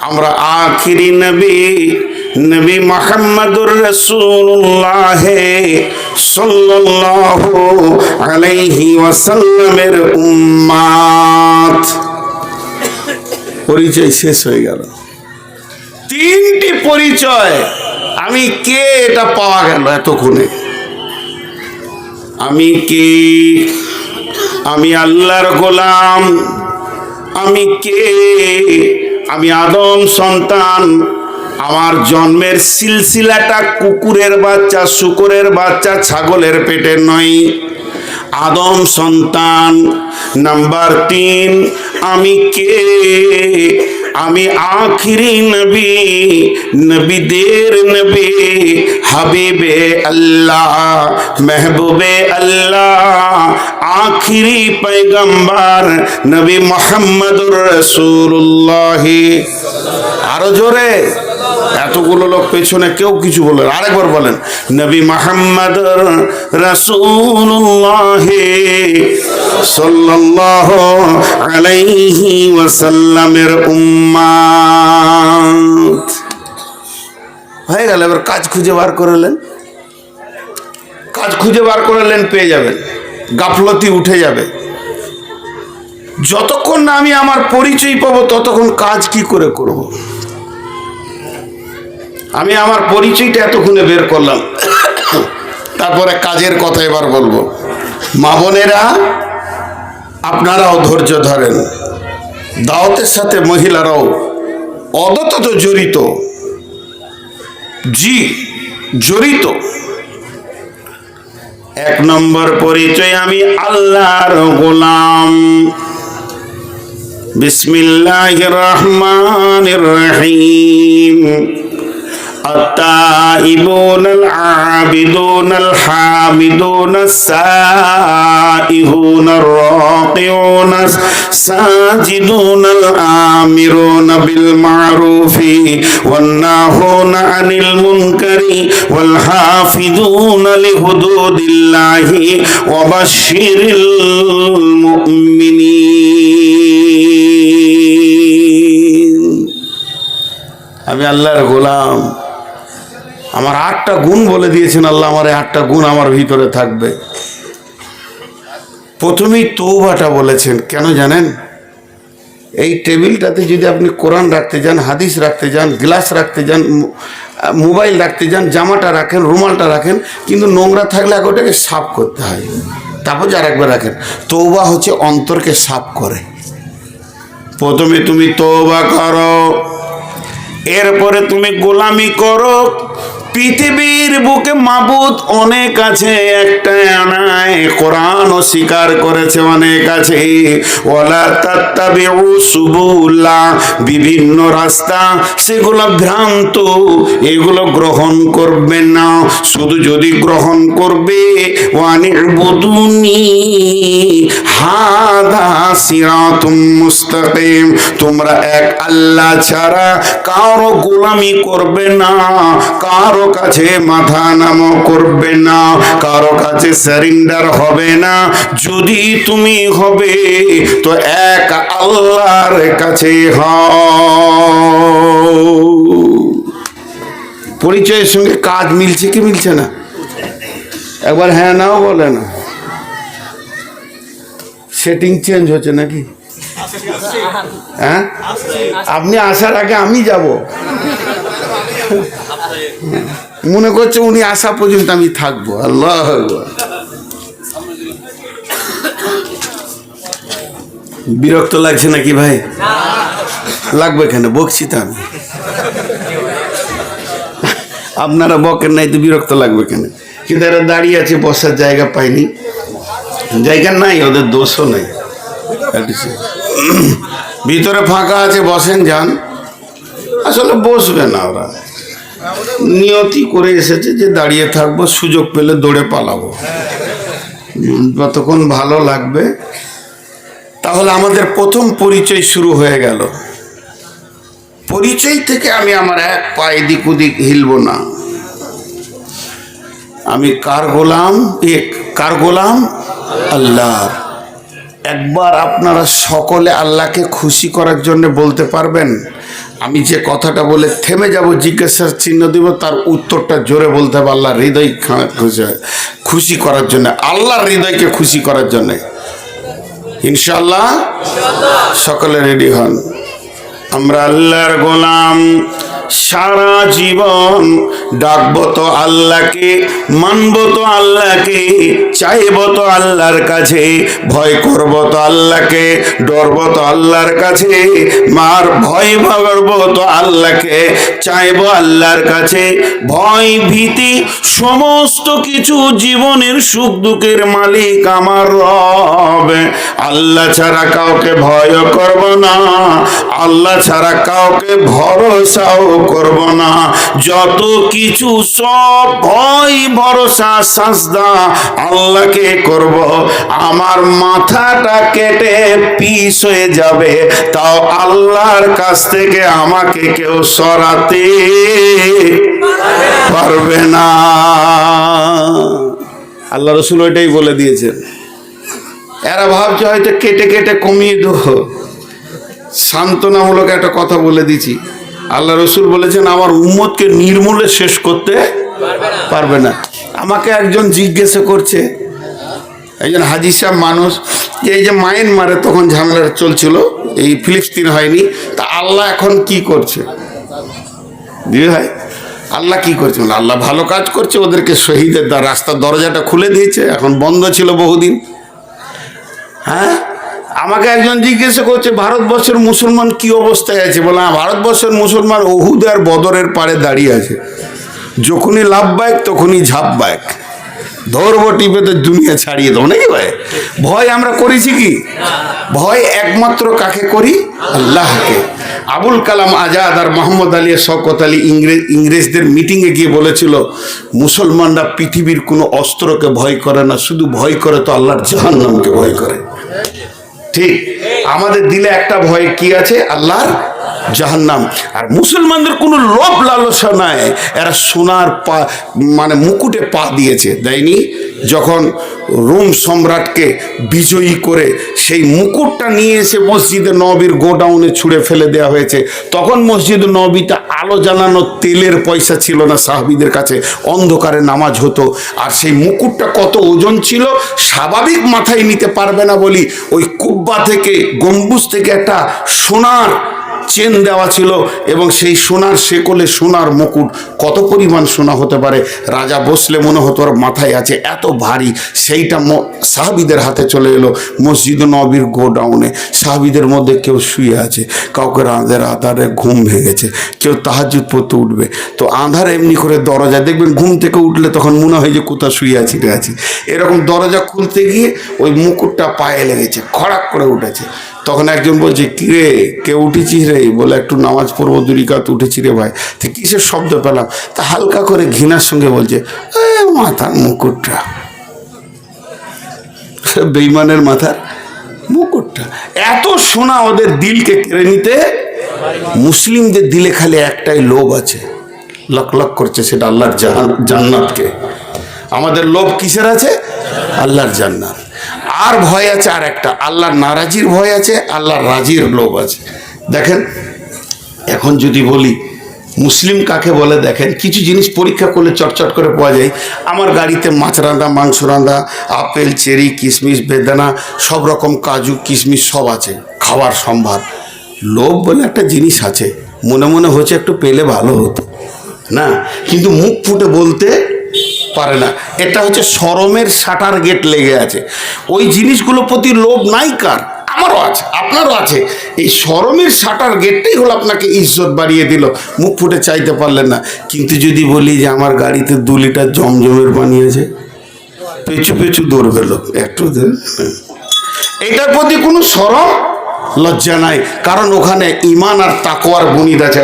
আমরা আখিরি নবী নবী মুহাম্মদুর রাসূলুল্লাহ সাল্লাল্লাহু আলাইহি ওয়াসাল্লামের উম্মত। পরিচয় শেষ হয়ে গেল। তিনটি পরিচয়, আমি কে এটা পাওয়া গেল এতক্ষণে। আমি কে? আমি আল্লাহর গোলাম। আমি কে? আমি আদম সন্তান। আমার জন্মের সিলসিলাটা কুকুরের বাচ্চা, শূকরের বাচ্চা, ছাগলের পেটে নয়। আদম সন্তান। নাম্বার 3, আমি কে? আমি আখিরি নবী, নবীদের নবী, হাবিবে আল্লাহ, মেহবুবে আল্লাহ, আখিরি পয়গম্বর নবী মুহাম্মদুর রাসূলুল্লাহ। আরো জোরে। এতগুলো লোক পেছনে কেউ কিছু বলেন, আরেকবার বলেন, নবী মুহাম্মদুর রাসূলুল্লাহ সাল্লাল্লাহু আলাইহি ওয়াসাল্লামের উম্মত। হয়ে গেল। এবার কাজ খুঁজে বার করলেন, কাজ খুঁজে বার করলেন, পেয়ে যাবেন, গাফলতি উঠে যাবে। যতক্ষণ না আমি আমার পরিচয় পাবো ততক্ষণ কাজ কি করে করব। আমি আমার পরিচয়টা এতক্ষণে বের করলাম, তারপরে কাজের কথা এবার বলবো। মা বোনেরা, আপনারাও ধৈর্য ধরেন। দাওয়াতের সাথে মহিলারাও অদতত জড়িত, জি জড়িত। 1 নম্বর পরিচয়, আমি আল্লাহর গোলাম। বিসমিল্লাহির রহমানির রহিম। التائبون العابدون الحامدون السائحون الراكعون الساجدون الآمرون بالمعروف والناهون عن المنكر والحافظون لحدود الله وبشر المؤمنين। আমি আল্লাহর গোলাম। আমার 8টা গুণ বলে দিয়েছেন আল্লাহ, আমার 8টা গুণ আমার ভিতরে থাকবে। প্রথমেই তওবাটা বলেছেন। কেন জানেন? এই টেবিলটাতে যদি আপনি কোরআন রাখতে যান, হাদিস রাখতে যান, গ্লাস রাখতে যান, মোবাইল রাখতে যান, জামাটা রাখেন, রুমালটা রাখেন, কিন্তু নোংরা থাকলে আগে ওটাকে সাফ করতে হয়, তারপর যার একবার রাখেন। তওবা হচ্ছে অন্তরকে সাফ করে। প্রথমে তুমি তওবা করো, এরপরে তুমি গোলামি করো। পৃথিবীর বুকে মাবুদ অনেক আছে, একটা নাই। কোরআনও স্বীকার করেছে অনেক আছে। ওয়ালা তাত্তাবিউ সুবুলা, বিভিন্ন রাস্তা, সেগুলো ভ্রান্ত, এগুলো গ্রহণ করবে না। শুধু যদি গ্রহণ করবে, ওয়ানিবুদুনি হাদা সিরাতুম মুস্তাকিম, তোমরা এক আল্লাহ ছাড়া কারো গোলামি করবে না, কারো কাছে মাথা নামো করবে না, কারো কাছে সারেন্ডার হবে না। যদি তুমি হবে তো এক আল্লাহর কাছে হও। পরিচয়ের সঙ্গে কাজ মিলছে কি মিলছে না? একবার হ্যাঁ নাও বলে না। সেটিং চেঞ্জ হচ্ছে নাকি? হ্যাঁ, আপনি আসার আগে আমি যাব। মনে করছে উনি আসা পর্যন্ত আমি থাকবো। আল্লাহ, বিরক্ত লাগছে নাকি ভাই? লাগবে কেন? বকছি তো আমি। আপনারা বকেন নাই তো বিরক্ত লাগবে কেন? কিন্তু এরা দাঁড়িয়ে আছে, বসার জায়গা পায়নি। জায়গা নাই, ওদের দোষও নাই। ভিতরে ফাঁকা আছে, বসেন, যান। আসলে বসবে না, ওরা নিয়তি করে এসেছে যে দাঁড়িয়ে থাকবো, সুযোগ পেলে দৌড়ে পালাবো, যতক্ষণ ভালো লাগবে। তাহলে আমাদের প্রথম পরিচয় শুরু হয়ে গেল। পরিচয় থেকে আমি আমার এক পা এদিক ওদিক হিলব না। আমি কার গোলাম? কার গোলাম? আল্লাহর। একবার আপনারা সকলে আল্লাহকে খুশি করার জন্য বলতে পারবেন? আমি যে কথাটা বলে থেমে যাব, জিজ্ঞাসার চিহ্ন দিব, তার উত্তরটা জোরে বলতে হবে আল্লাহর হৃদয় খুশি করার জন্য, আল্লাহর হৃদয়কে খুশি করার জন্য। ইনশাআল্লাহ সকলে রেডি হন। আমরা আল্লাহর গোলাম, সারা জীবন ডাকবো তো আল্লাহকে, মানবো তো আল্লাহকে, চাইবো তো আল্লাহর কাছে, ভয় করবো তো আল্লাহকে, ডরবো তো আল্লাহর কাছে, মার ভয় করবো তো আল্লাহকে, চাইবো আল্লাহর কাছে। ভয় ভীতি সমস্ত কিছু জীবনের সুখ দুঃখের মালিক আমার রব। আল্লাহ ছাড়া কাউকে ভয় করব না, আল্লাহ ছাড়া কাউকে ভরসাও করব না। যত কিছু সব ভয় ভরসা সাজদা আল্লাহকে করব। আমার মাথাটা কেটে পিস হয়ে যাবে, তাও আল্লাহর কাছ থেকে আমাকে কেউ সরাতে পারবে না। আল্লাহ রসুল ওইটাই বলে দিয়েছেন। এরা ভাবছে হয়তো কেটে কেটে কমিয়ে দেবো, সান্ত্বনামূলক একটা কথা বলে দিচ্ছি। আল্লাহ রসুল বলেছেন আমার উম্মতকে নির্মূলে শেষ করতে পারবে না। আমাকে একজন জিজ্ঞাসা করছে, একজন হাজি সাহেব মানুষ, যে এই যে মায়ানমারে তখন ঝামেলা চলছিল, এই ফিলিস্তিন হয়নি, তা আল্লাহ এখন কি করছে? দিয়ে ভাই আল্লাহ কি করছে? আল্লাহ ভালো কাজ করছে, ওদেরকে শহীদের রাস্তার দরজাটা খুলে দিয়েছে, এখন বন্ধ ছিল বহুদিন। হ্যাঁ, আমাকে একজন জিজ্ঞাসা করছে ভারতবর্ষের মুসলমান কি অবস্থায় আছে? বলে ভারতবর্ষের মুসলমান উহুদ আর বদরের পাড়ে দাঁড়িয়ে আছে, যখনই লাভবায়ক তখনই ঝাপবায়ক, ধরবো টিপে তো দুনিয়া ছাড়িয়ে দেবো নাকি ভাই? ভয় আমরা করেছি কি? ভয় একমাত্র কাকে করি? আল্লাহকে। আবুল কালাম আজাদ আর মোহাম্মদ আলী শওকত আলী ইংরেজদের মিটিংয়ে গিয়ে বলেছিল মুসলমানরা পৃথিবীর কোনো অস্ত্রকে ভয় করে না, শুধু ভয় করে তো আল্লাহর জাহান্নামকে ভয় করে। ঠিক, আমাদের দিলে একটা ভয় কি আছে? আল্লাহর জাহান্নাম। আর মুসলমানদের কোনো লোভ লালসা নাই, এরা সোনার পা মানে মুকুটে পা দিয়েছে, দেয়নি? যখন রোম সম্রাটকে বিজয়ী করে সেই মুকুটটা নিয়ে এসে মসজিদে নববীর গোডাউনে ছুঁড়ে ফেলে দেওয়া হয়েছে, তখন মসজিদ নববীতে আলো জ্বালানো তেলের পয়সা ছিল না সাহাবীদের কাছে, অন্ধকারে নামাজ হতো। আর সেই মুকুটটা কত ওজন ছিল, স্বাভাবিক মাথায় নিতে পারবে না বলি ওই কুব্বা থেকে, গম্বুজ থেকে একটা সোনার চেন দেওয়া ছিল, এবং সেই সোনার শেকলে সোনার মুকুট। কত পরিমাণ সোনা হতে পারে? রাজা বসলে মনে হতো ওর মাথায় আছে, এত ভারী। সেইটা সাহাবীদের হাতে চলে এলো মসজিদ নববীর গোডাউনে। সাহাবীদের মধ্যে কেউ শুয়ে আছে, কাউকে রাতের আধারে ঘুম ভেঙেছে, কেউ তাহাজ্জুদ পড়তে উঠবে, তো আঁধারে এমনি করে দরজা দেখবেন, ঘুম থেকে উঠলে তখন মনে হয় যে কোথাও শুয়ে আছি রে আছি, এরকম দরজা খুলতে গিয়ে ওই মুকুটটা পায়ে লেগেছে, খড়াক করে উঠেছে। তখন একজন বলছে, কিরে কে উঠেছিস রে? বলে একটু নামাজ পড়বো, 2 রাকাত উঠেছি রে ভাই। তো কিসের শব্দ পেলাম? তা হালকা করে ঘৃণার সঙ্গে বলছে, মাথার মুকুটটা, বেঈমানের মাথার মুকুটটা। এত সোনা ওদের দিলকে কেড়ে নিতে। মুসলিমদের দিলে খালি একটাই লোভ আছে, লক লক করছে, সেটা আল্লাহর জান্নাতকে। আমাদের লোভ কিসের আছে? আল্লাহর জান্নাত। আর ভয় আছে আর একটা, আল্লাহর নারাজির ভয় আছে, আল্লাহর রাজির লোভ আছে। দেখেন, এখন যদি বলি মুসলিম কাকে বলে, দেখেন কিছু জিনিস পরীক্ষা করলে চটচট করে পাওয়া যায়। আমার গাড়িতে মাছ রাঁধা, মাংস রাঁধা, আপেল, চেরি, কিশমিশ, বেদানা, সব রকম কাজু কিশমিশ সব আছে, খাওয়ার সম্ভার। লোভ বলে একটা জিনিস আছে, মনে মনে হচ্ছে একটু পেলে ভালো হতো না, কিন্তু মুখ ফুটে বলতে পারে না। এটা হচ্ছে শরমের শাটার গেট লেগে আছে। ওই জিনিসগুলো প্রতি লোভ নাই কার? আমারও আছে, আপনারও আছে। এই শরমের শাটার গেটটাই হলো আপনাকে ইজ্জত বাড়িয়ে দিল, মুখ ফুটে চাইতে পারলেন না। কিন্তু যদি বলি যে আমার গাড়িতে 2 লিটার জমজমের পানি আছে, পেছু পেছু দৌড়বে লোক, একটু এটার প্রতি কোনো শরম লজ্জা নাই, কারণ ওখানে ঈমান আর তাকওয়ার বুনিদ আছে।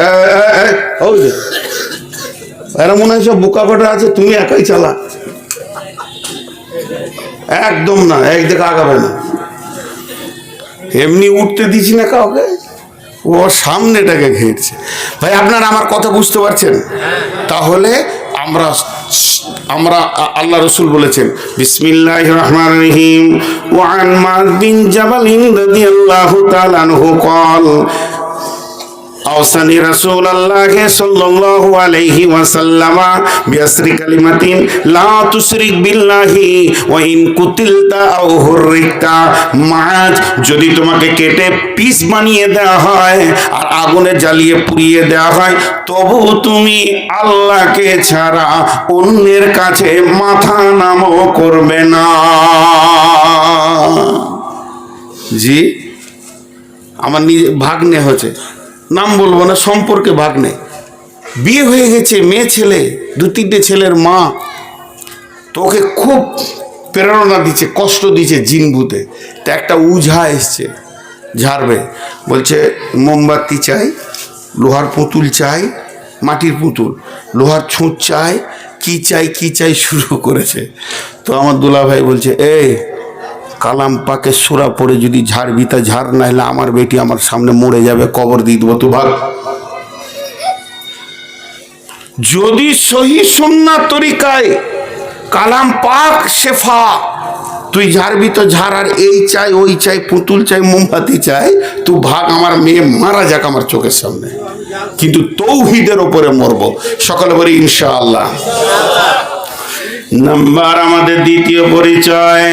এরা মনে হয় সব বোকা কটা আছে, তুমি একাই চালা, একদম না, একদিকে আগাবে না। এমনি উঠতে দিছি না কাউকে, ও সামনেটাকে ঘেরছে। ভাই আপনারা আমার কথা বুঝতে পারছেন? তাহলে আমরা আমরা আল্লাহ রসুল বলেছেন বিসমিল্লাহির রহমানির রহিম ওয়া আন মুআয বিন জাবাল রাদিয়াল্লাহু তাআলা আনহু قال أوصاني رسول الله صلى الله عليه وسلم بعشر كلمات لا تشرك بالله وإن قتلت أو حرقت মাছ যদি তোমাকে কেটে পিস বানিয়ে দেওয়া হয় আর আগুনে জ্বালিয়ে পুড়িয়ে দেওয়া হয় তবু তুমি আল্লাহকে ছাড়া অন্যের কাছে মাথা নামও করবে না। জি আমার ভাগ্নে হচ্ছে, নাম বলবো না, সম্পর্কে ভাগ্নে, বিয়ে হয়ে গেছে, মেয়ে ছেলে, 2-3টে ছেলের মা, তোকে খুব প্রেরণা দিচ্ছে, কষ্ট দিচ্ছে জিন ভূতে। তা একটা উঝা এসছে ঝাড়বে, বলছে মোমবাতি চাই, লোহার পুতুল চাই, মাটির পুতুল, লোহার ছুঁচ চাই, কি চাই শুরু করেছে। তো আমার দুলাভাই বলছে, এই কালাম পাকে সূরা পড়ে যদি ঝাড়বি তা ঝাড়, না হলে আমার বেটি আমার সামনে মরে যাবে, কবর দিয়ে দেবো, তো ভাগ। যদি সহি সুন্নাহ তরিকায় কালাম পাক শেফা, তুই ঝাড়বি তো ঝাড়, আর এই চাই ওই চাই, পুতুল চাই, মোমবাতি চাই, তুই ভাগ, আমার মেয়ে মারা যাক আমার চোখের সামনে, কিন্তু তৌহিদের ওপরে মরব। সকলে বলি ইনশাআল্লাহ। নাম্বার আমাদের দ্বিতীয় পরিচয়,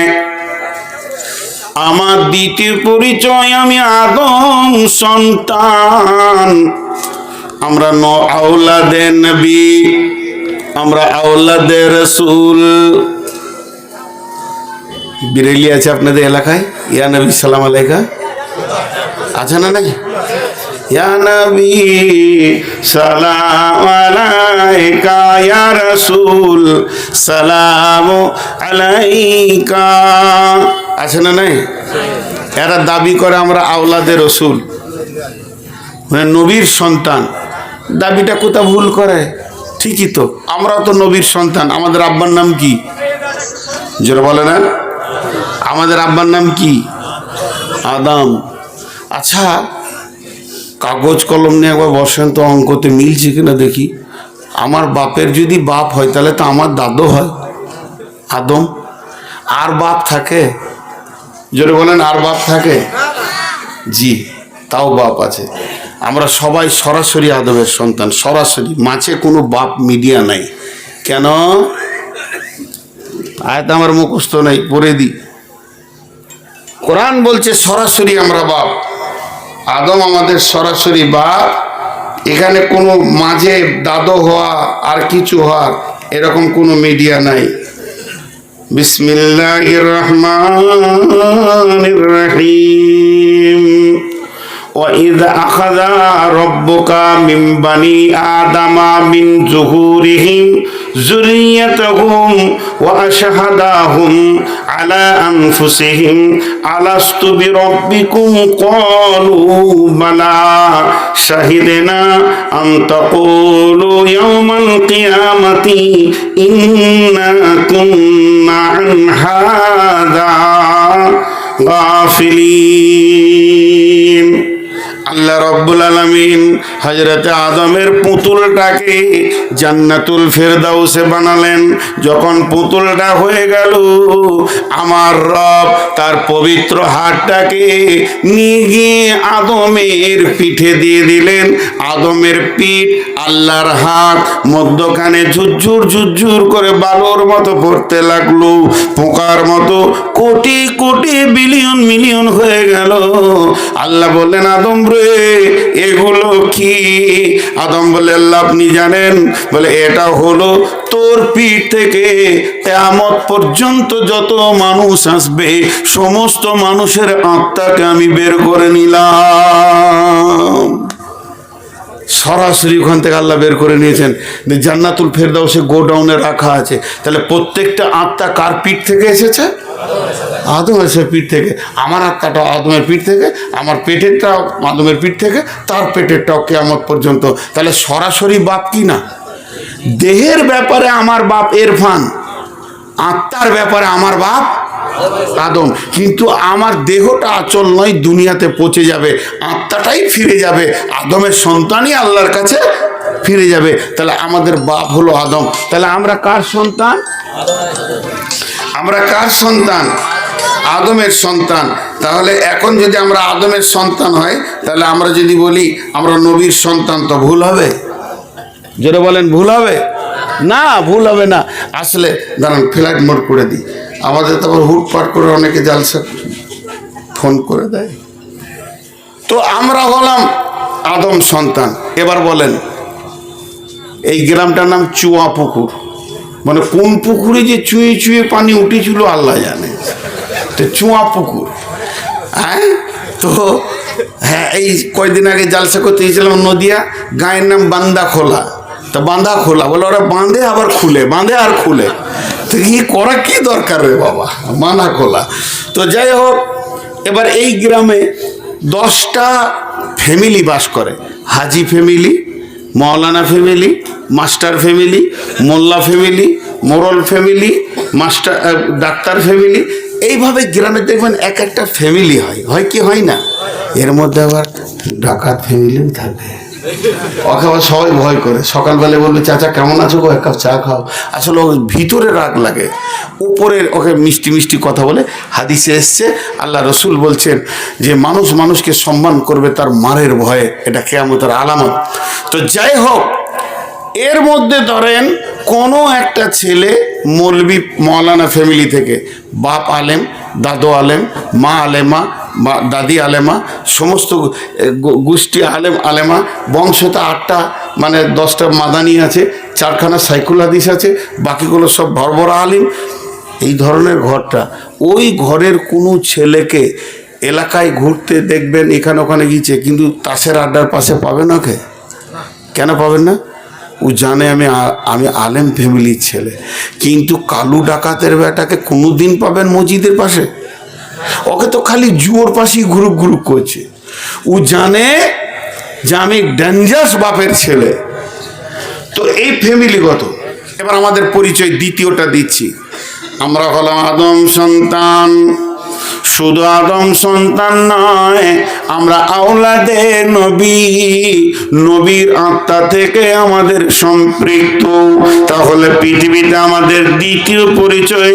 আমার দ্বিতীয় পরিচয়, আমি আদম সন্তান। আমরা আওলাদে নবী, আমরা আওলাদে রাসূল। বিরেলি আছে আপনাদের এলাকায়? ইয়া নবী সালাম আলাইকা আছে না? নাই? ইয়া নবী সালাম আলাইকা, ইয়া রাসূল সালাম আলাইকা আছে না? নাই? এরা দাবি করে আমরা আওলাদে রসুল, মানে নবীর সন্তান। দাবিটা কোথাও ভুল করে? ঠিকই তো, আমরাও তো নবীর সন্তান। আমাদের আব্বার নাম কি? যারা বলে না, আমাদের আব্বার নাম কি? আদম। আচ্ছা, কাগজ কলম নিয়ে একবার বসেন তো, অঙ্কতে মিলছে কিনা দেখি। আমার বাপের যদি বাপ হয় তাহলে তো আমার দাদু হয় আদম। আর বাপ থাকে? জোরে বলেন, আর বাপ থাকে? জি, তাও বাপ আছে। আমরা সবাই সরাসরি আদমের সন্তান, সরাসরি, মাঝে কোনো বাপ মিডিয়া নাই। কেন? আয়াত আমার মুখস্থ নাই, পড়ে দি। কোরআন বলছে সরাসরি আমরা বাপ, আদম আমাদের সরাসরি বাপ। এখানে কোনো মাঝে দাদু হওয়া আর কিছু হওয়ার এরকম কোনো মিডিয়া নাই। বিসমিল্লাহির রহমানির রহিম। وَإِذْ أَخَذَ رَبُّكَ مِنْ بَنِي آدَمَ مِنْ ظُهُورِهِمْ ذُرِّيَّتَهُمْ وَأَشْهَدَهُمْ عَلَى أَنفُسِهِمْ أَلَسْتُ بِرَبِّكُمْ قَالُوا بَلَى شَهِدْنَا أَنْ تَقُولُوا يَوْمَ الْقِيَامَةِ إِنَّا كُنَّا عَنْ هَذَا غَافِلِينَ। আল্লাহ রাব্বুল আলামিন হযরত আদমের পুতুলটাকে জান্নাতুল ফেরদাউসে বানালেন। যখন পুতুলটা হয়ে গেল, আমার রব তার পবিত্র হাতটাকে নিয়ে গিয়ে আদমের পিঠে দিয়ে দিলেন। আদমের পিঠ, আল্লাহর হাত, মধ্যখানে ঝুরঝুর ঝুরঝুর করে বালুর মতো পড়তে লাগলো, পোকার মতো কোটি কোটি বিলিয়ন মিলিয়ন হয়ে গেল। আল্লাহ বললেন, আদম রে, এগুলো কি? আদম বলে, আল্লাহ আপনি জানেন। বলে, এটা হলো তোর পিঠ থেকে কিয়ামত পর্যন্ত যত মানুষ আসবে সমস্ত মানুষের আত্মাকে আমি বের করে নিলাম। সরাসরি ওখান থেকে আল্লাহ বের করে নিয়েছেন। জান্নাতুল ফেরদাউসে গোডাউনে রাখা আছে। তাহলে প্রত্যেকটা আত্মা কার পিঠ থেকে এসেছে? আদমের পিঠ থেকে। আমার আত্মাটা আদমের পিঠ থেকে, আমার পেটেরটাও আদমের পিঠ থেকে, তার পেটেরটাও কিয়ামত পর্যন্ত। তাহলে সরাসরি বাপ কি না? দেহের ব্যাপারে আমার বাপ ইরফান, আত্মার ব্যাপারে আমার বাপ আদম। কিন্তু আমার দেহটা আচল নয়, দুনিয়াতে পচে যাবে, আত্মাটাই ফিরে যাবে। আদমের সন্তানই আল্লাহর কাছে ফিরে যাবে। তাহলে আমাদের বাপ হলো আদম। তাহলে আমরা কার সন্তান? আমরা কার সন্তান? আদমের সন্তান। তাহলে এখন যদি আমরা আদমের সন্তান হয়, তাহলে আমরা যদি বলি আমরা নবীর সন্তান, তো ভুল হবে? জোরে বলেন, ভুল হবে না? ভুল হবে না। আসলে দাঁড়ান, ফ্লাইট মোড করে দিই। আমাদের তো আবার হুটপাট করে অনেকে জালসা ফোন করে দেয়। তো আমরা হলাম আদম সন্তান। এবার বলেন, এই গ্রামটার নাম চুয়া পুকুর। মানে কোন পুকুরে যে চুয়ে চুয়ে পানি উঠেছিল আল্লাহ জানে। তো চুয়া পুকুর, হ্যাঁ। তো হ্যাঁ, এই কয়দিন আগে জালসা করতে গিয়েছিলাম নদিয়া, গায়ের নাম বান্দা খোলা। তো বাঁধা খোলা বলে, ওরা বাঁধে আবার খুলে, বাঁধে আর খুলে। তো কি করা কি দরকার রে বাবা, বাঁধা খোলা। তো যাই হোক, এবার এই গ্রামে 10টা ফ্যামিলি বাস করে। হাজি ফ্যামিলি, মৌলানা ফ্যামিলি, মাস্টার ফ্যামিলি, মোল্লা ফ্যামিলি, মোরল ফ্যামিলি, মাস্টার ডাক্তার ফ্যামিলি। এইভাবে গ্রামে দেখবেন এক একটা ফ্যামিলি হয়। হয় কি হয় না? এর মধ্যে আবার ডাকাত ফ্যামিলিও থাকে। ওকে আবার সবাই ভয় করে। সকালবেলা বললো, চাচা কেমন আছো গো, এক কাপ চা খাও। আসলে ওর ভিতরে রাগ লাগে, উপরে ওকে মিষ্টি মিষ্টি কথা বলে। হাদিসে এসছে, আল্লাহ রসুল বলছেন যে মানুষ মানুষকে সম্মান করবে তার মারের ভয়ে, এটা কিয়ামতের আলামত। তো যাই হোক, এর মধ্যে ধরেন কোনো একটা ছেলে মৌলবি মৌলানা ফ্যামিলি থেকে, বাপ আলেম, দাদু আলেম, মা আলেমা, বা দাদি আলেমা, সমস্ত গোষ্ঠী আলেম আলেমা, বংশতে 8টা মানে 10টা মাদানি আছে, 4খানা সাইকুল হাদিস আছে, বাকিগুলো সব ভরভরা আলিম। এই ধরনের ঘরটা, ওই ঘরের কোনো ছেলেকে এলাকায় ঘুরতে দেখবেন এখানে ওখানে গিয়েছে, কিন্তু তাসের আড্ডার পাশে পাবেন ওকে? কেন পাবেন না? ও জানে আমি আলেম ফ্যামিলির ছেলে। কিন্তু কালু ডাকাতের বেটাকে কোনো দিন পাবেন মসজিদের পাশে? ওকে তো খালি জুয়োর পাশেই ঘুরুক ঘুরুক করছে। ও জানে যে আমি ডেঞ্জারাস বাপের ছেলে। তো এই ফ্যামিলিগত। এবার আমাদের পরিচয় দ্বিতীয়টা দিচ্ছি। আমরা হলাম আদম সন্তান। শুধু আদম সন্তান নয়, আমরা আওলাদে নবী, নবীর আত্মা থেকে আমাদের সম্পৃক্ত। তাহলে পৃথিবীতে আমাদের দ্বিতীয় পরিচয়,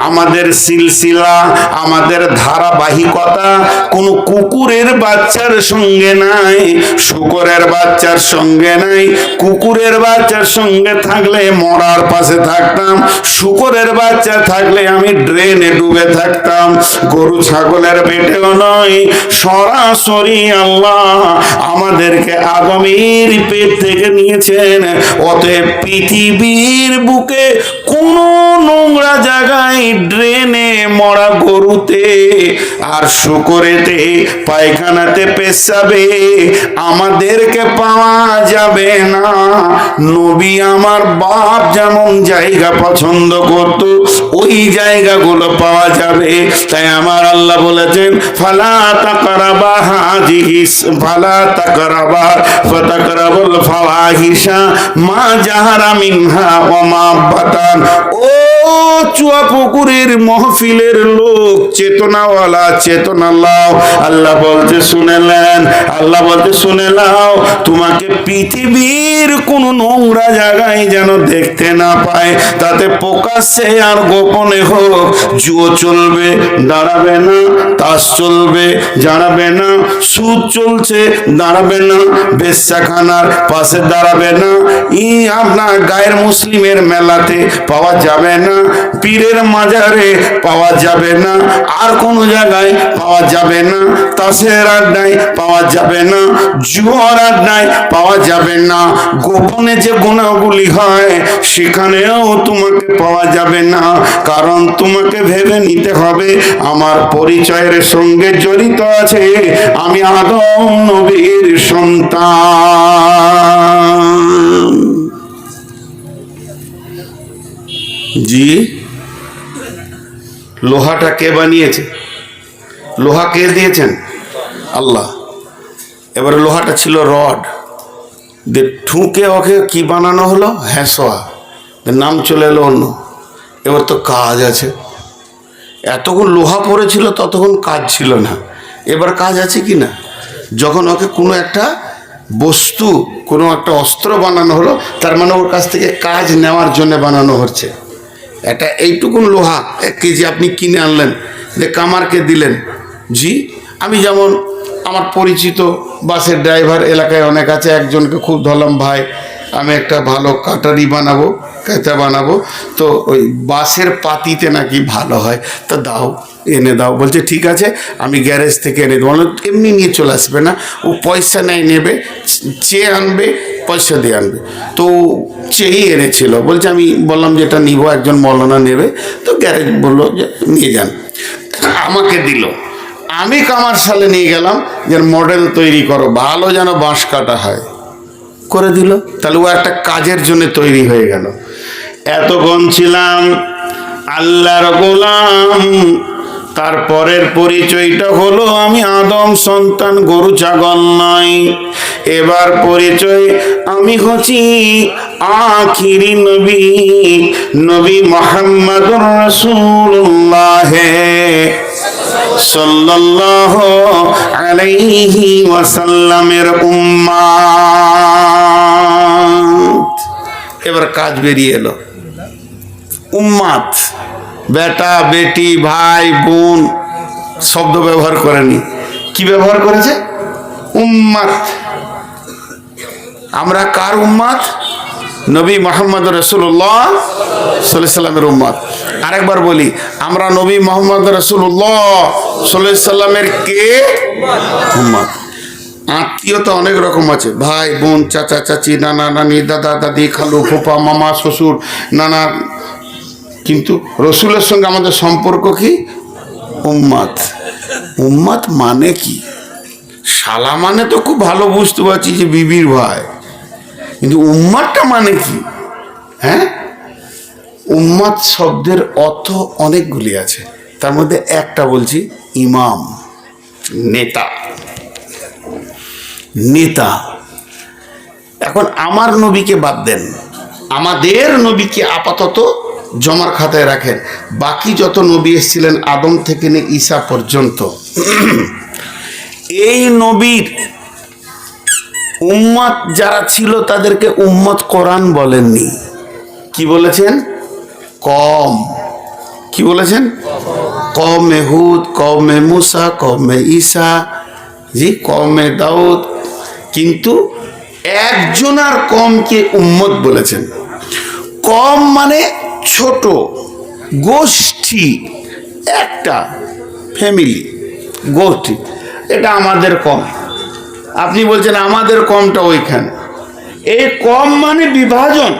আমাদের সিলসিলা, আমাদের ধারাবাহিকতা কোনো কুকুরের বাচ্চার সঙ্গে নাই, শুকরের বাচ্চার সঙ্গে নাই। কুকুরের বাচ্চার সঙ্গে থাকলে মরার পাশে থাকতাম, শুকরের বাচ্চা থাকলে আমি ড্রেনে ডুবে থাকতাম। গরু ছাগলের পেটেও নয়, সরাসরি আল্লাহ আমাদেরকে আদমের পেট থেকে নিয়েছেন। অতএব পৃথিবীর বুকে কোন নোংরা জায়গায়, ড্রেনে, মরা গরুতে আর শুকরেতে, পায়খানাতে, পেশাবে আমাদেরকে পাওয়া যাবে না। নবী আমার বাপ যেমন জায়গা পছন্দ করত, ওই জায়গাগুলো পাওয়া যাবে। তাই আমার আল্লাহ বলেছেন, ফালা তাকরাবা হাযিহিস, ফালা তাকরাবা ফাতাকরাবুল ফাওয়াহিশা মা জাহারা মিনহা ওয়া মা বাতান। ও চুয়া পুকুরের মহফিলের লোক, চেতনাওয়ালা, চেতনা লাও। আল্লাহ বলতে শুনেলেন, আল্লাহ বলতে শুনে লাও, তোমাকে পৃথিবীর কোন নোংরা জায়গায় যেন দেখতে না পায়। তাতে প্রকাশ্যে আর গোপনে হোক, জুয়ো চলবে, দাঁড়াবে না। তাস চলবে, দাঁড়াবে না। সুদ চলছে, দাঁড়াবে না। বেশ্যাখানার পাশে দাঁড়াবে না। আপনার গায়ের মুসলিমের মেলাতে পাওয়া যাবে না, পীরের মাজারে পাওয়া যাবে না, আর কোনো জায়গায় পাওয়া যাবে না। তাসের আড্ডায় পাওয়া যাবে না, জুয়ার আড্ডায় পাওয়া যাবে না। গোপনে যে গুনাহগুলি হয় সেখানেও তোমাকে পাওয়া যাবে না। কারণ তোমাকে ভেবে নিতে হবে আমার পরিচয়ের সঙ্গে জড়িত আছে, আমি আদম নবীর সন্তান। জি, লোহাটা কে বানিয়েছে? লোহা কে দিয়েছেন? আল্লাহ। এবারে লোহাটা ছিল রড, ঠুকে ওকে কি বানানো হলো? হ্যাঁসোয়া, নাম চলে এলো অন্য। এবার তো কাজ আছে। এতক্ষণ লোহা পড়েছিল, ততক্ষণ কাজ ছিল না। এবার কাজ আছে কি না? যখন ওকে কোনো একটা বস্তু, কোনো একটা অস্ত্র বানানো হলো, তার মানে ওর কাছ থেকে কাজ নেওয়ার জন্য বানানো হচ্ছে। এটা এইটুকুন লোহা 1 কেজি আপনি কিনে আনলেন, যে কামারকে দিলেন। জি, আমি যেমন আমার পরিচিত বাসের ড্রাইভার এলাকায় অনেক আছে, একজনকে খুব ধরলাম, ভাই আমি একটা ভালো কাটারি বানাবো, কাঁচা বানাবো, তো ওই বাসের পাতিতে নাকি ভালো হয়, তো দাও, এনে দাও। বলছে ঠিক আছে, আমি গ্যারেজ থেকে এনে দেবো। এমনি নিয়ে চলে আসবে না, ও পয়সা নেবে, চেয়ে আনবে, পয়সা দিয়ে আনবে। তো চেয়েই এনেছিল। বলছে আমি বললাম যে এটা নিবো, একজন মৌলানা নেবে, তো গ্যারেজ বললো যে নিয়ে যান, আমাকে দিল। আমি কামারশালে নিয়ে গেলাম যে মডেল তৈরি করো, ভালো যেন বাঁশ কাটা হয়, করে দিল। তাহলে ও একটা কাজের জন্য তৈরি হয়ে গেল। এতক্ষণ ছিলাম আল্লাহর গোলাম, তারপরের পরিচয়টা হলো আমি আদম সন্তান, গরু ছাগল নয়। এবার পরিচয় আমি হচ্ছি আখিরি নবী, নবী মুহাম্মদুর রাসূলুল্লাহ সাল্লাল্লাহু আলাইহি ওয়াসাল্লামের উম্মাত। এবার কাজ বেরিয়ে এলো। উম্মাত বেটা বেটি ভাই বোন শব্দ ব্যবহার করেনি, কি ব্যবহার করেছে? উম্মাত। আমরা কার উম্মাত? নবী মুহাম্মদ রাসূলুল্লাহ সাল্লাল্লাহু আলাইহি সাল্লামের উম্মাত। আরেকবার বলি, আমরা নবী মুহাম্মদ রাসূলুল্লাহ সাল্লাল্লাহু আলাইহি সাল্লামের কে? উম্মাত। আত্মীয়তা অনেক রকম আছে, ভাই বোন, চাচা চাচি, নানা নানি, দাদা দাদি, খালু ফুফা, মামা শ্বশুর, নানা। কিন্তু রসুলের সঙ্গে আমাদের সম্পর্ক কি? উম্মাত। উম্মাত মানে কি? শালা মানে তো খুব ভালো বুঝতে পারছি যে বিবির ভাই, কিন্তু উম্মাতটা মানে কি? হ্যাঁ, উম্মাত শব্দের অর্থ অনেকগুলি আছে, তার মধ্যে একটা বলছি, ইমাম, নেতা। নেতা। এখন আমার নবীকে বাদ দেন, আমাদের নবীকে আপাতত জমার খাতায় রাখেন। বাকি যত নবী এসেছিলেন আদম থেকে নিয়ে ঈসা পর্যন্ত, এই নবীর উম্মত যারা ছিল তাদেরকে উম্মত কোরআন বলেননি। কি বলেছেন? কম। কি বলেছেন? কওমে হুদ, কওমে মুসা, কওমে ঈসা, জি, কওমে দাউদ। কিন্তু একজনার কমকে উম্মত বলেছেন। কম মানে ছোট গোষ্ঠী, একটা ফ্যামিলি, গোষ্ঠী। এটা আমাদের কম। আপনি বলছেন আমাদের কমটা ওইখানে। এই কম মানে বিভাজন,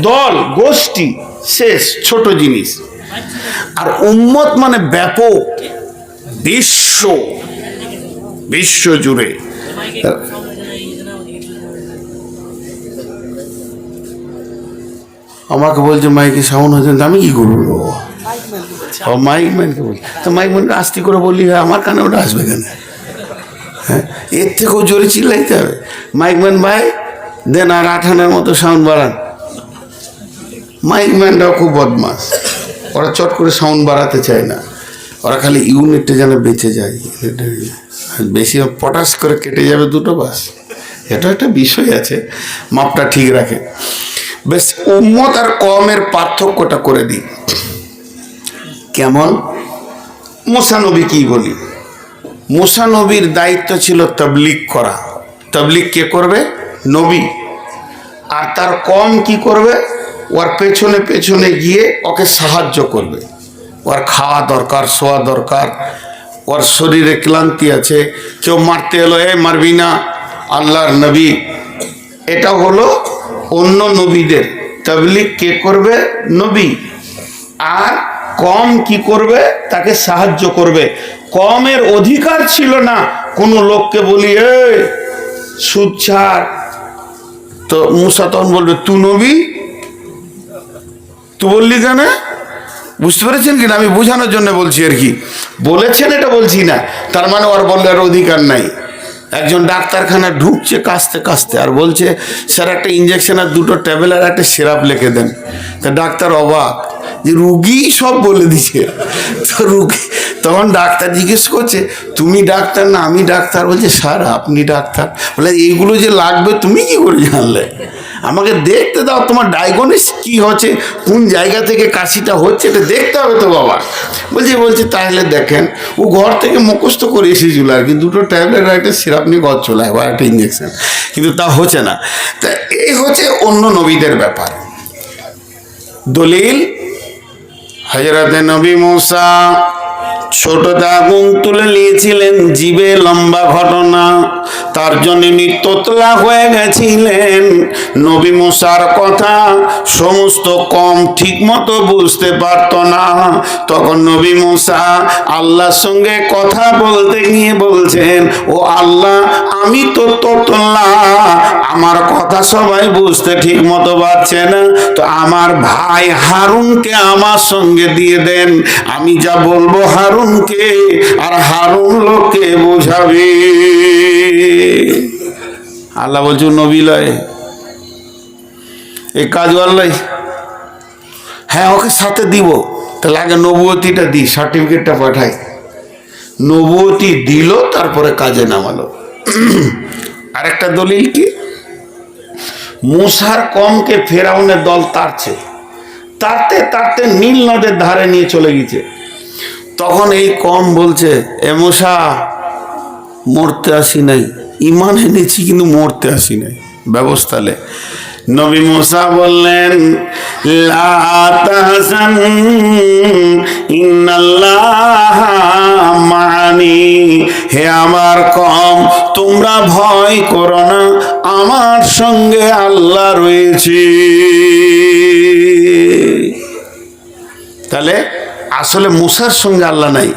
দল, গোষ্ঠী, শেষ, ছোট জিনিস। আর উম্মত মানে ব্যাপক, বিশ্ব, বিশ্ব জুড়ে। আমাকে বলছে মাইকে সাউন্ড হয়েছে, আমি কি করবো? মাইক ম্যানকে বলছি, তো মাইক ম্যানকে আস্তে করে বললি, আমার কানে ওটা আসবে কেন? হ্যাঁ, এর থেকেও জোরে চিল্লাইতে হবে। মাইক ম্যান ভাই দেন আর 8 আনার মতো সাউন্ড বাড়ান। মাইক ম্যানরাও খুব বদমাস, ওরা চট করে সাউন্ড বাড়াতে চায় না, ওরা খালি ইউনিটে যেন বেঁচে যায়, বেশি পটাশ করে কেটে যাবে দুটো, বাস। এটা একটা বিষয় আছে, মাপটা ঠিক রাখে। বেশ, উম্মত আর কমের পার্থক্যটা করে দিই। কেমন? মুসা নবী কি বলি? মুসা নবীর দায়িত্ব ছিল তাবলীগ করা। তাবলীগ কে করবে? নবী। আর তার কম কি করবে? ওর পেছনে পেছনে গিয়ে ওকে সাহায্য করবে। ওর খাওয়া দরকার, শোয়া দরকার, ওর শরীরে ক্লান্তি আছে, কেউ মারতে এলো, এ মারবি না, আল্লাহর নবী। এটা হলো অন্য নবীদের। তাবলীগ কে করবে? নবী। আর কম কি করবে? তাকে সাহায্য করবে। কমের অধিকার ছিল না কোনো লোককে বলি এ সুদ ছাড়, তো মুসা তখন বলবে তু নবী, তু বললি কেন? বুঝতে পেরেছেন কিনা? আমি বোঝানোর জন্য বলছি আর কি, বলেছেন এটা বলছি না। তার মানে ওর বলার অধিকার নাই। একজন ডাক্তারখানা ঢুকছে কাশতে কাশতে, আর বলছে স্যার একটা ইঞ্জেকশন আর 2টো ট্যাবলেট আর একটা সিরাপ লিখে দেন। তা ডাক্তার অবাক যে রুগী সব বলে দিছে, তো তখন ডাক্তার জিজ্ঞেস করছে, তুমি ডাক্তার না আমি ডাক্তার? বলছে, স্যার আপনি ডাক্তার। বলে, এইগুলো যে লাগবে তুমি কি করে জানলে? আমাকে দেখতে দাও, তোমার ডায়াগনোস কি হচ্ছে, কোন জায়গা থেকে কাশিটা হচ্ছে, এটা দেখতে হবে তো বাবা। বলছে তাহলে দেখেন, ও ঘর থেকে মুখস্থ করে এসেছিল আর কি, দুটো ট্যাবলেট আর একটা সিরাপ নিয়ে ঘর চলে আবার একটা ইঞ্জেকশন, কিন্তু তা হচ্ছে না। তা এই হচ্ছে অন্য নবীদের ব্যাপার। দলিল, হযরতে নবী মূসা ছোটতে আগুন তুলে নিয়েছিলেন, জীবে লম্বা ঘটনা, তার জন্য তোতলা হয়ে গেছিলেন। নবী মূসার কথা সমস্ত কম ঠিক মতো বুঝতে পারত না। তখন নবী মূসা আল্লাহর সঙ্গে কথা বলতে গিয়ে বলছেন, ও আল্লাহ, আমি তো তোতলা, আমার কথা সবাই বুঝতে ঠিক মতো পারছে না, তো আমার ভাই হারুনকে আমার সঙ্গে দিয়ে দেন, আমি যা বলবো হারুনকে, আর হারুন লোককে বোঝাবে। আল্লাহ বলছো নবী লয়, এই কাজ আল্লাহ, হ্যাঁ ওকে সাথে দিব, তাহলে আগে নবুয়তিটা দিই, সার্টিফিকেটটা পাঠাই। নবুয়তি দিল, তারপরে কাজে নামালো। আরেকটা দলিল কি, মূসার কমকে ফেরাউনের দল তাড়ছে, তাড়তে নীল নদের ধারে নিয়ে চলে গেছে। তখন এই কম বলছে, এ মূসা, মরতে আসি নাই, ইমান এনেছি কিন্তু মরতে আসি নাই, ব্যবস্থা লে। নবী মূসা বললেন, লা তাহজান ইন্নাল্লাহা মা'আনি, হে আমার কম তোমরা ভয় করো না, আমার সঙ্গে আল্লাহ রয়েছে। তাহলে আসলে মূসার সঙ্গে আল্লাহ নাই।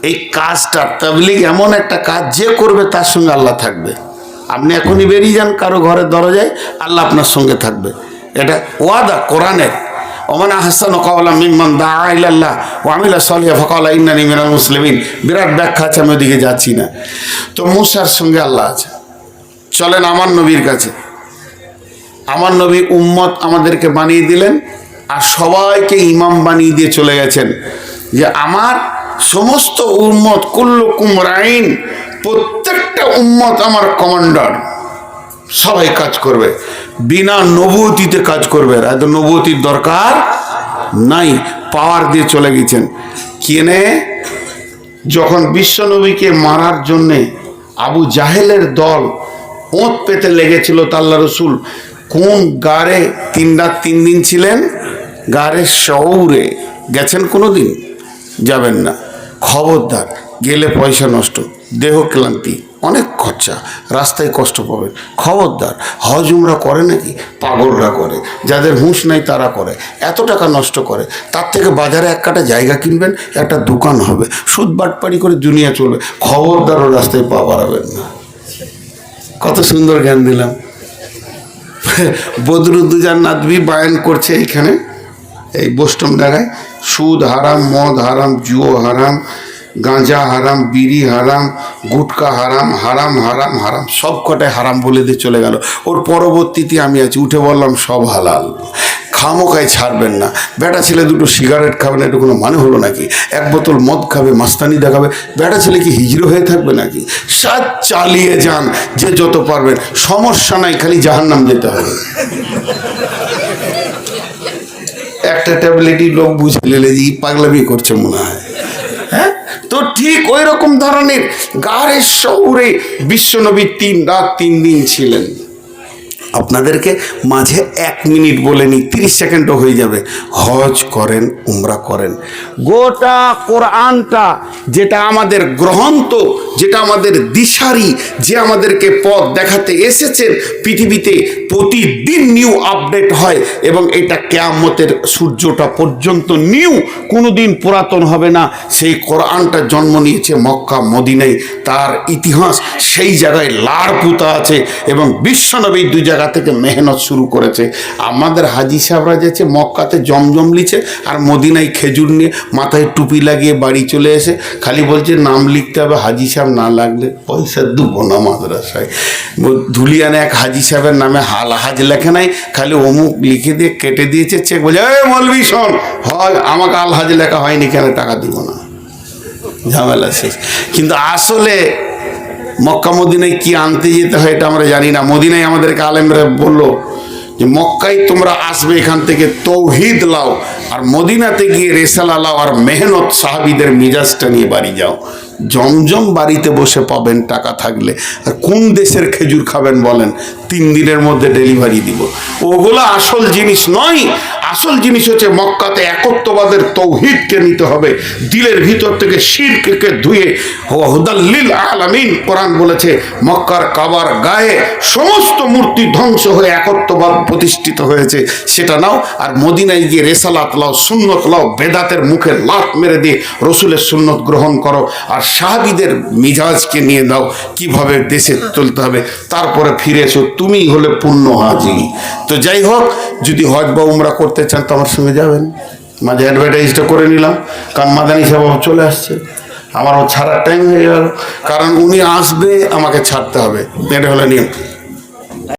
এই কাজটা তাবলীগ এমন একটা কাজ, যে করবে তার সঙ্গে আল্লাহ থাকবে। আপনি এখনই বেরিয়ে যান কারো ঘরের দরজায়, আল্লাহ আপনার সঙ্গে থাকবে, এটা ওয়াদা কোরআনের। ওমান আহসানু কাওলাম মিম্মান দাআ ইলাল্লাহ ওয়া আমিলা সালিহান ফাকালা ইন্নানি মিনাল মুসলিমিন। বিরাট ব্যাখ্যা আছে, আমি ওদিকে যাচ্ছি না। তো মূসার সঙ্গে আল্লাহ আছে। চলেন আমার নবীর কাছে। আমার নবী উম্মত আমাদেরকে বানিয়ে দিলেন, আর সবাইকে ইমাম বানিয়ে দিয়ে চলে গেছেন যে আমার সমস্ত উম্মত কুল্লুকুম রাইন, প্রত্যেকটা উম্মত আমার কমান্ডার, সবাই কাজ করবে, বিনা নবুয়তিতে কাজ করবে। এত নবুয়তির দরকার নাই, পাওয়ার দিয়ে চলে গেছেন। কেনে যখন বিশ্ব নবীকে মারার জন্যে আবু জাহেলের দল ওঁত পেতে লেগেছিল, তা আল্লাহ রসুল কোন গাড়ে 3 রাত 3 দিন ছিলেন? গাড়ে শৌরে গেছেন? কোনো দিন যাবেন না, খবরদার। গেলে পয়সা নষ্ট, দেহ ক্লান্তি, অনেক খরচা, রাস্তায় কষ্ট পাবেন, খবরদার। হজ উমরা করে নাকি? পাগলরা করে, যাদের হুঁশ নাই তারা করে, এত টাকা নষ্ট করে। তার থেকে বাজারে এক কাটা জায়গা কিনবেন, একটা দোকান হবে, সুদ বাটপাড়ি করে দুনিয়া চলবে, খবরদার ও রাস্তায় পা বাড়াবেন না। কত সুন্দর জ্ঞান দিলাম। বদরুদ্দোজা নাদভি বায়ান করছে এইখানে, এই বোস্টম ডাঙায়, সুদ হারাম, মদ হারাম, জুয়ো হারাম, গাঁজা হারাম, বিড়ি হারাম, গুটকা হারাম, হারাম হারাম হারাম, সব কটায় হারাম বলে দিয়ে চলে গেল। ওর পরবর্তীতে আমি আছি, উঠে বললাম সব হালাল। খামোকায় ছাড়বেন না। বেটা ছেলে দুটো সিগারেট খাবে না, এটা কোনো মানে হলো নাকি? 1 বোতল মদ খাবে, মাস্তানি দেখাবে, বেটা ছেলে কি হিজড়ো হয়ে থাকবে নাকি? সাত চালিয়ে যান, যে যত পারবেন, সমস্যা নাই, খালি জাহান্নাম যেতে হবে। একটা ট্যাবলেটই লোক বুঝে নিলে যে পাগলামি করছে মনে হয়। হ্যাঁ, তো ঠিক ওই রকম ধরনের গাড়ের শহরে বিশ্বনবী 3 রাত 3 দিন ছিলেন। আপনাদেরকে মাঝে 1 মিনিট বলে নি, 30 সেকেন্ডও হয়ে যাবে। হজ করেন, উমরা করেন, গোটা কোরআনটা যেটা আমাদের গ্রন্থ, যেটা আমাদের দিশারি, যে আমাদেরকে পথ দেখাতে এসেছেন পৃথিবীতে, প্রতিদিন নিউ আপডেট হয়, এবং এটা কিয়ামতের সূর্যটা পর্যন্ত নিউ, কোনোদিন পুরাতন হবে না। সেই কোরআনটা জন্ম নিয়েছে মক্কা মদিনায়, তার ইতিহাস সেই জায়গায় লাড় পুঁতা আছে, এবং বিশ্বনবী 2 জায়গা থেকে মেহনত শুরু করেছে। আমাদের হাজি সাহেবরা যাচ্ছে মক্কাতে জমজম লিছে, আর মদিনায় খেজুর নিয়ে মাথায় টুপি লাগিয়ে বাড়ি চলে এসে খালি বলছে নাম লিখতে হবে, হাজি সাহেব না লাগলে পয়সা দেবো না মাদ্রাসায়। ধুলিয়ানে এক হাজি সাহেবের নামে হাজ লেখে নাই, খালি অমুক লিখে দিয়ে কেটে দিয়েছে চেক, বলে এই মৌলভী শোন, হয় আমাকে আল হাজ লেখা হয়নি, কেন টাকা দিব না। ঝামেলা শেষ। কিন্তু আসলে মক্কা মদিনায় কি আনতে যেতে হয় এটা আমরা জানি না। মদিনায় আমাদেরকে আলেমরা বললো যে মক্কায় তোমরা আসবে, এখান থেকে তৌহিদ লাও, আর মদিনাতে গিয়ে রেসালা লাও আর মেহনত, সাহাবীদের মিজাজটা নিয়ে বাড়ি যাও। জমজম বাড়িতে বসে পাবেন টাকা থাকলে। আর কোন দেশের খেজুর খাবেন বলেন? 3 দিনের মধ্যে ডেলিভারি দিব। ওগুলো আসল জিনিস নয়। আসল জিনিস হচ্ছে মক্কাতে একত্ববাদের তৌহিদকে নিতে হবে, দিলের ভিতর থেকে শিরককে ধুয়ে। হুদাল্লিল আলামিন, কোরআন বলেছে মক্কার কাবার গায়ে সমস্ত মূর্তি ধ্বংস হয়ে একত্ববাদ প্রতিষ্ঠিত হয়েছে, সেটা নাও। আর মদিনায় গিয়ে রেসালাত লাও, সুন্নত লাও, বেদাতের মুখে লাত মেরে দিয়ে রসুলের সুন্নত গ্রহণ করো, আর সাহাবীদের মিজাজকে নিয়ে দাও কিভাবে দেশে চলতে হবে, তারপরে ফিরে এসো। তুমি হলে পূর্ণ হাজি। তো যাই হোক, যদি হজ বা উমরা করতে চান তো আমার সঙ্গে যাবেন। মাঝে অ্যাডভার্টাইজটা করে নিলাম, কারণ মাদানী সাহেব চলে আসছে, আমারও ছাড়ার টাইম হয়ে গেল, কারণ উনি আসবে আমাকে ছাড়তে হবে, এটা হলো নিয়ম।